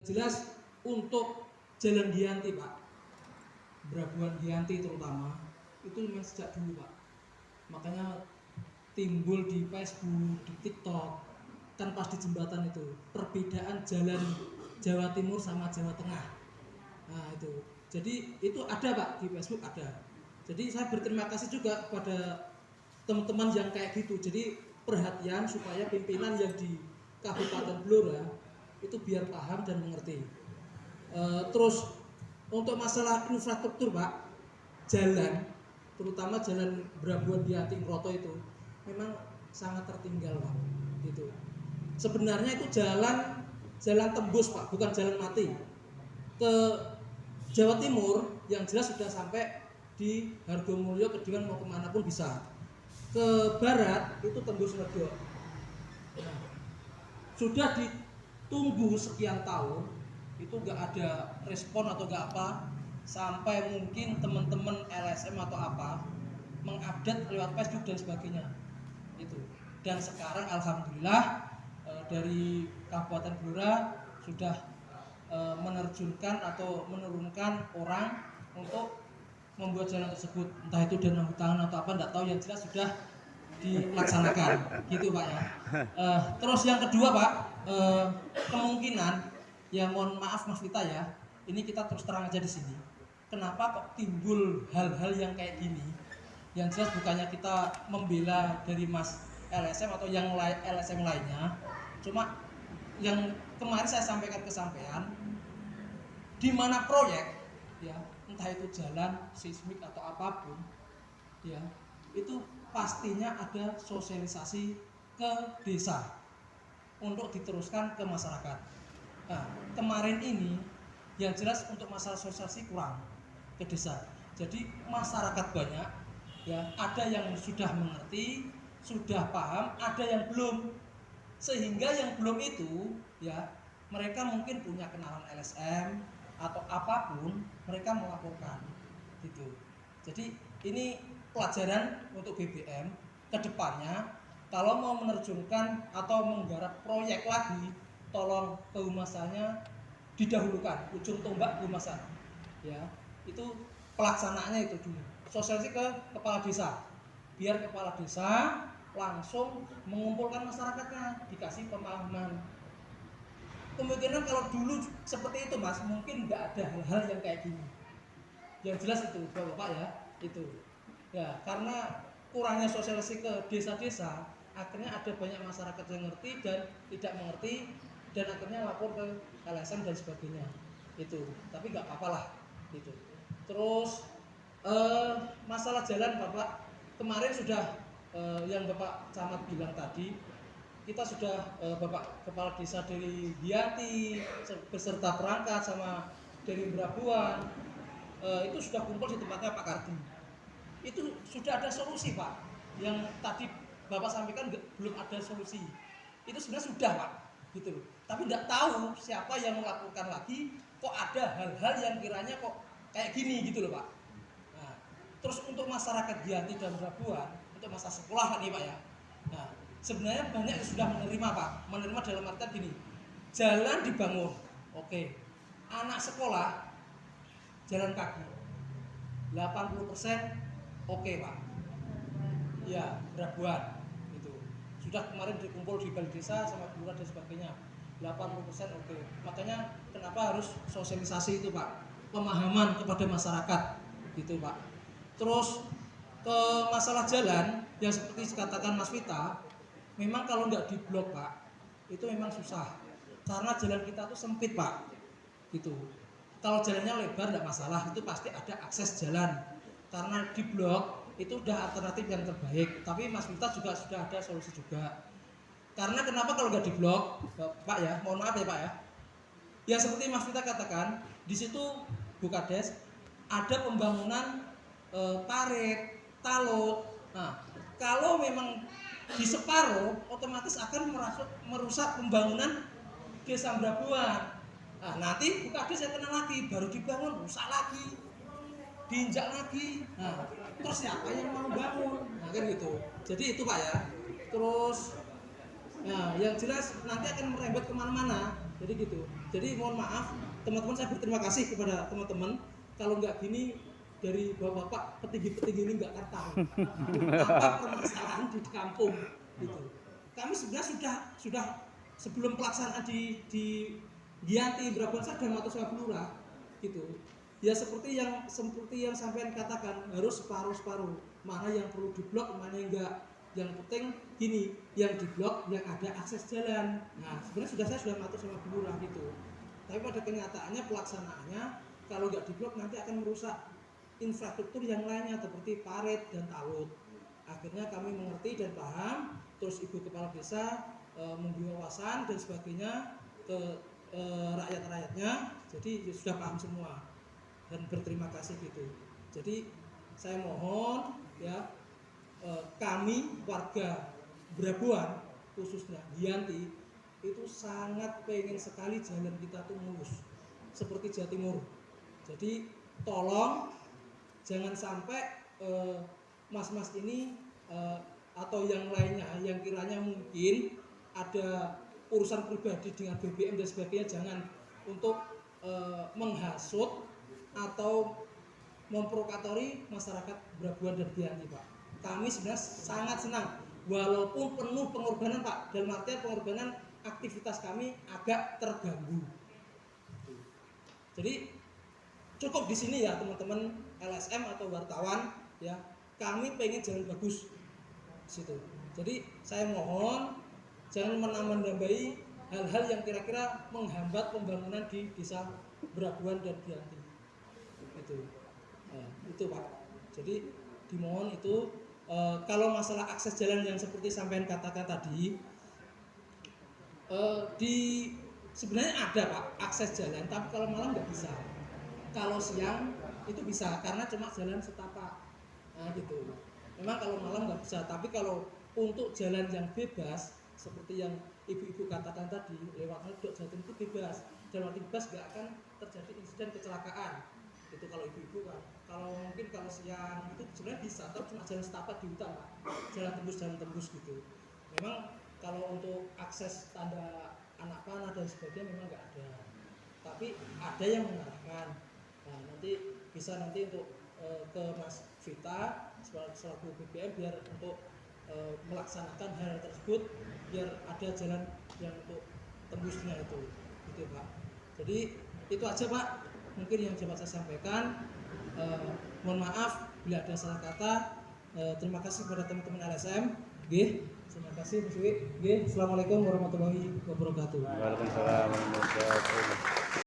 Jelas untuk Jalan Giyanti Pak, Brabuan Giyanti terutama, itu memang sejak dulu Pak. Makanya timbul di Facebook, di TikTok, kan pas di jembatan itu perbedaan jalan Jawa Timur sama Jawa Tengah. Nah itu, jadi itu ada Pak di Facebook ada. Jadi saya berterima kasih juga kepada teman-teman yang kayak gitu. Jadi perhatian supaya pimpinan yang di Kabupaten Blora itu biar paham dan mengerti. Terus untuk masalah infrastruktur Pak, jalan, terutama jalan Brabuan Giyanti Mroto itu memang sangat tertinggal Pak. Gitu. Sebenarnya itu jalan tembus Pak, bukan jalan mati. Ke Jawa Timur yang jelas sudah sampai di Hargomulyo, Kedingan mau kemana pun bisa. Ke barat itu tembus Rejo. Nah, sudah ditunggu sekian tahun itu nggak ada respon atau nggak apa, sampai mungkin teman-teman LSM atau apa mengupdate lewat Facebook dan sebagainya itu. Dan sekarang alhamdulillah dari Kabupaten Blora sudah menerjunkan atau menurunkan orang untuk membuat jalan tersebut, entah itu dana hutangan atau apa, enggak tahu, yang jelas sudah dilaksanakan gitu Pak ya. Terus yang kedua Pak, kemungkinan ya mohon maaf Mas Vita ya, ini kita terus terang aja di sini. Kenapa kok timbul hal-hal yang kayak gini? Yang jelas bukannya kita membela dari Mas LSM atau yang LSM lainnya, cuma yang kemarin saya sampaikan ke sampean, di mana proyek ya, entah itu jalan, seismik atau apapun ya, itu pastinya ada sosialisasi ke desa untuk diteruskan ke masyarakat. Nah, kemarin ini yang jelas untuk masalah sosialisasi kurang ke desa. Jadi masyarakat banyak ya, ada yang sudah mengerti, sudah paham, ada yang belum. Sehingga yang belum itu ya, mereka mungkin punya kenalan LSM atau apapun, mereka melaporkan gitu. Jadi ini pelajaran untuk BBM ke depannya, kalau mau menerjunkan atau menggarap proyek lagi, tolong kehumasannya didahulukan, ujung tombak kehumasan ya, itu pelaksanaannya itu dulu, sosialisasi ke kepala desa, biar kepala desa langsung mengumpulkan masyarakatnya, dikasih pemahaman. Kemungkinan kalau dulu seperti itu Mas, mungkin nggak ada hal-hal yang kayak gini. Yang jelas itu Bapak ya, itu ya, karena kurangnya sosialisasi ke desa-desa, akhirnya ada banyak masyarakat yang ngerti dan tidak mengerti, dan akhirnya lapor ke LSM dan sebagainya itu. Tapi nggak apa-apa lah itu. Terus masalah jalan Bapak, kemarin sudah yang Bapak Camat bilang tadi, kita sudah Bapak Kepala Desa dari Giyanti beserta perangkat sama dari Brabuan itu sudah kumpul di tempatnya Pak Kardi. Itu sudah ada solusi Pak. Yang tadi Bapak sampaikan belum ada solusi. Itu sebenarnya sudah Pak, gitu loh. Tapi tidak tahu siapa yang melakukan lagi. Kok ada hal-hal yang kiranya kok kayak gini gitu loh Pak. Nah, terus untuk masyarakat Giyanti dan Brabuan, untuk masa sekolah nih Pak ya. Nah, sebenarnya banyak yang sudah menerima Pak. Menerima dalam artian gini, jalan dibangun, oke. Anak sekolah jalan kaki 80% oke Pak ya, Brabuan itu sudah kemarin dikumpul di balai desa sama kelurahan dan sebagainya, 80% oke. Makanya kenapa harus sosialisasi itu Pak, pemahaman kepada masyarakat gitu Pak. Terus ke masalah jalan yang seperti dikatakan Mas Vita, memang kalau nggak diblok Pak, itu memang susah, karena jalan kita tuh sempit Pak gitu. Kalau jalannya lebar tidak masalah, itu pasti ada akses jalan. Karena di blok itu udah alternatif yang terbaik. Tapi Mas Vita juga sudah ada solusi juga. Karena kenapa kalau nggak di blok, Pak ya, mohon maaf ya Pak ya. Ya seperti Mas Vita katakan, di situ Bukades ada pembangunan parit, taluk. Nah, kalau memang di separuh, otomatis akan merusak pembangunan Desa Brabuan. Nah, nanti Bukades yang kena lagi, baru dibangun, rusak lagi, diinjak lagi. Nah, terus siapa yang mau bangun? Nah, kan gitu. Jadi itu Pak ya. Terus, nah, yang jelas nanti akan merembet kemana-mana. Jadi gitu. Jadi mohon maaf teman-teman, saya berterima kasih kepada teman-teman. Kalau nggak gini dari bapak-bapak petinggi-petinggi ini nggak akan tahu apa permasalahan di kampung gitu. Kami sebenarnya sudah sebelum pelaksanaan di Giyanti Brabuan Sadar Matoswa Blura gitu. Ya seperti yang sampean katakan, harus separuh-separuh. Mana yang perlu diblok, mana yang enggak. Yang penting gini, yang diblok yang ada akses jalan. Nah, sebenarnya saya sudah matur sama Bu Lurah gitu. Tapi pada kenyataannya pelaksanaannya kalau nggak diblok nanti akan merusak infrastruktur yang lainnya seperti parit dan talut. Akhirnya kami mengerti dan paham, terus Ibu Kepala Desa memberi wawasan dan sebagainya ke rakyat-rakyatnya, jadi sudah paham semua dan berterima kasih gitu. Jadi saya mohon ya, kami warga Brabuan khususnya Giyanti itu sangat pengen sekali jalan kita tuh mulus seperti Jawa Timur. Jadi tolong jangan sampai mas-mas ini atau yang lainnya yang kiranya mungkin ada urusan pribadi dengan BBM dan sebagainya, jangan untuk menghasut atau memprovokatori masyarakat Brabuan dan Giyanti, Pak. Kami sebenarnya sangat senang walaupun penuh pengorbanan, Pak, dalam artian pengorbanan aktivitas kami agak terganggu. Jadi cukup di sini ya teman-teman LSM atau wartawan ya, kami pengen jalan bagus situ. Jadi saya mohon jangan menambah-nambahi hal-hal yang kira-kira menghambat pembangunan di desa Brabuan dan Giyanti. Itu Pak. Jadi dimohon itu kalau masalah akses jalan yang seperti sampean katakan tadi, di sebenarnya ada Pak akses jalan, tapi kalau malam nggak bisa. Kalau siang itu bisa karena cuma jalan setapak, nah gitu. Memang kalau malam nggak bisa, tapi kalau untuk jalan yang bebas seperti yang ibu-ibu katakan tadi, lewat Medok Jatim itu bebas, jalan bebas nggak akan terjadi insiden kecelakaan. Itu kalau ibu-ibu kan. Kalau mungkin kalau siang itu sebenarnya bisa, tapi cuma jalan setapak di hutan, Pak. Jalan tembus gitu. Memang kalau untuk akses tanda anak panah dan sebagainya memang nggak ada, tapi ada yang mengarahkan. Nah, nanti bisa untuk ke Mas Vita selaku BBM biar untuk melaksanakan hal tersebut, biar ada jalan yang untuk tembusnya itu gitu Pak. Jadi itu aja Pak mungkin yang coba saya sampaikan. Mohon maaf bila ada salah kata. Terima kasih kepada teman-teman LSM. Terima kasih Mas Wi. Assalamualaikum warahmatullahi wabarakatuh. Waalaikumsalam warahmatullahi wabarakatuh.